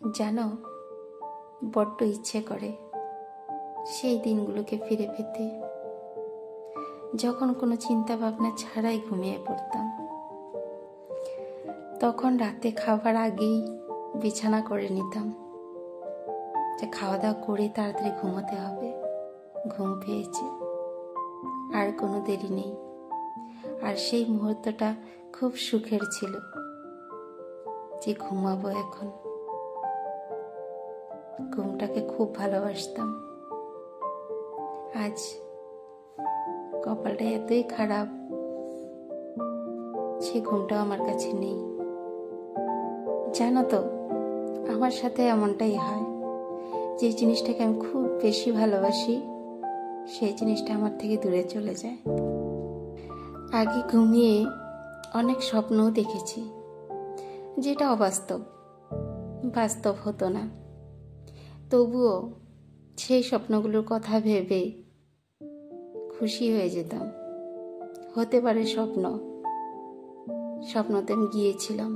জানো, বড্ড ইচ্ছে করে সেই দিনগুলোকে ফিরে পেতে, যখন কোনো চিন্তা ভাবনা ছাড়াই ঘুমিয়ে পড়তাম। তখন রাতে খাবার আগেই বিছানা করে নিতাম যে খাওয়া দাওয়া করে তাড়াতাড়ি ঘুমোতে হবে। ঘুম পেয়েছে, আর কোনো দেরি নেই। আর সেই মুহূর্তটা খুব সুখের ছিল যে ঘুমাবো এখন। ঘুমটাকে খুব ভালোবাসতাম। আজ কপালটা এতই খারাপ, সে ঘুমটাও আমার কাছে নেই। জানো তো, আমার সাথে এমনটাই হয়। যে জিনিসটাকে আমি খুব বেশি ভালোবাসি, সেই জিনিসটা আমার থেকে দূরে চলে যায়। আগে ঘুমিয়ে অনেক স্বপ্নও দেখেছি, যেটা অবাস্তব, বাস্তব হতো না। তবুও সেই স্বপ্নগুলোর কথা ভেবে খুশি হয়ে যেতাম। হতে পারে স্বপ্নতে আমি গিয়েছিলাম,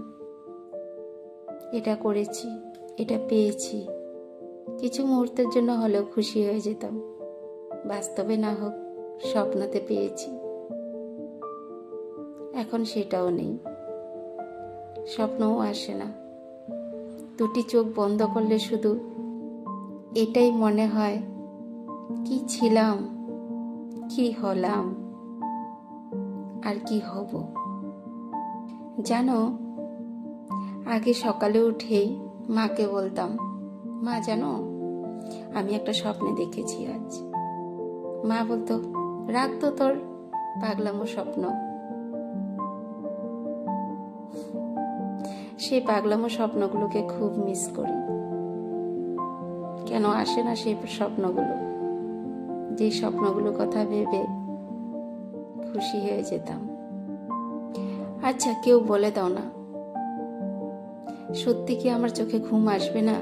এটা করেছি, এটা পেয়েছি। কিছু মুহূর্তের জন্য হলেও খুশি হয়ে যেতাম। বাস্তবে না হোক, স্বপ্নতে পেয়েছি। এখন সেটাও নেই, স্বপ্নও আসে না। দুটি চোখ বন্ধ করলে শুধু এটাই মনে হয়, কি ছিলাম, কি হলাম, আর কি হব। জানো, আগে সকালে উঠেই মাকে বলতাম, মা জানো, আমি একটা স্বপ্নে দেখেছি আজ। মা বলতো, রাখ তো তোর পাগলামো স্বপ্ন। সেই পাগলামো স্বপ্নগুলোকে খুব মিস করি। কেন আসে না সেই স্বপ্নগুলো? যে স্বপ্নগুলোর কথা ভেবে খুশি হয়ে যেতাম। আচ্ছা, কেউ বলে দাও না, সত্যি কি আমার চোখে ঘুম আসবে না?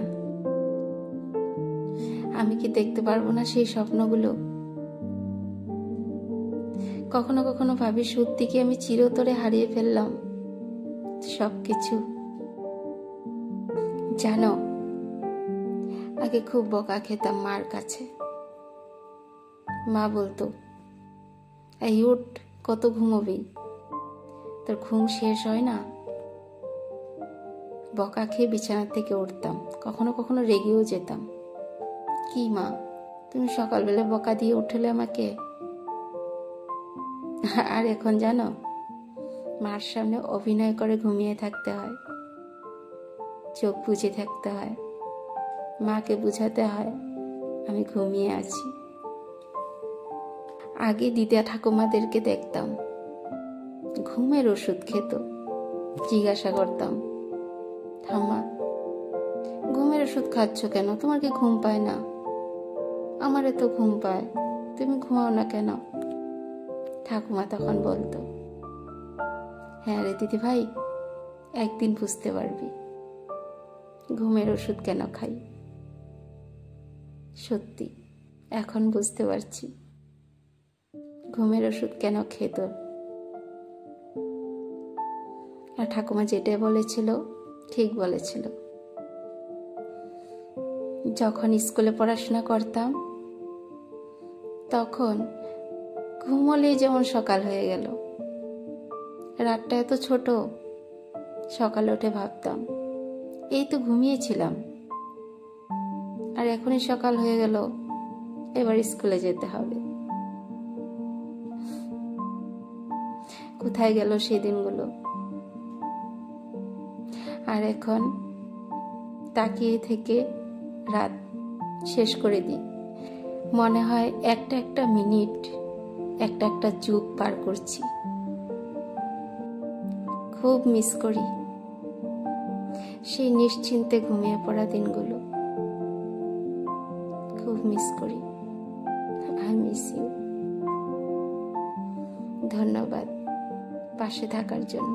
আমি কি দেখতে পারবো না সেই স্বপ্নগুলো? কখনো কখনো ভাবি, সত্যি কি আমি চিরতরে হারিয়ে ফেললাম সবকিছু? জানো, আগে খুব বকা খেতাম মার কাছে। মা বলতো, এই উঠ, কত ঘুমোবি, তোর ঘুম শেষ হয় না। বকা খেয়ে বিছানা থেকে উঠতাম। কখনো কখনো রেগেও যেতাম, কি মা, তুমি সকালবেলা বকা দিয়ে উঠলে আমাকে। আর এখন জানো, মার সামনে অভিনয় করে ঘুমিয়ে থাকতে হয়, চোখ বুজে থাকতে হয়, মাকে বুঝাতে হয় আমি ঘুমিয়ে আছি। আগে দিদা ঠাকুমাদেরকে দেখতাম ঘুমের ওষুধ খেত। জিজ্ঞাসা করতাম, ঠাম্মা, ঘুমের ওষুধ খাচ্ছ কেন? তোমার কি ঘুম পায় না? আমারে তো ঘুম পায়, তুমি ঘুমাও না কেন? ঠাকুমা তখন বলতো, হ্যাঁ রে দিদি ভাই, একদিন বুঝতে পারবি ঘুমের ওষুধ কেন খাই। সত্যি এখন বুঝতে পারছি ঘুমের ওষুধ কেন খেত। আর ঠাকুমা যেটা বলেছিল ঠিক বলেছিল। যখন স্কুলে পড়াশোনা করতাম, তখন ঘুমোলেই যেমন সকাল হয়ে গেল। রাতটা এত ছোট, সকালে উঠে ভাবতাম এই তো ঘুমিয়েছিলাম, আর এখনই সকাল হয়ে গেল, এবার স্কুলে যেতে হবে। কোথায় গেল সেই দিনগুলো? আর এখন তাকিয়ে থেকে রাত শেষ করে দিই। মনে হয় একটা একটা মিনিট, একটা একটা যুগ পার করছি। খুব মিস করি সেই নিশ্চিন্তে ঘুমিয়ে পড়া দিনগুলো। খুব মিস করি। I miss you. ধন্যবাদ পাশে থাকার জন্য।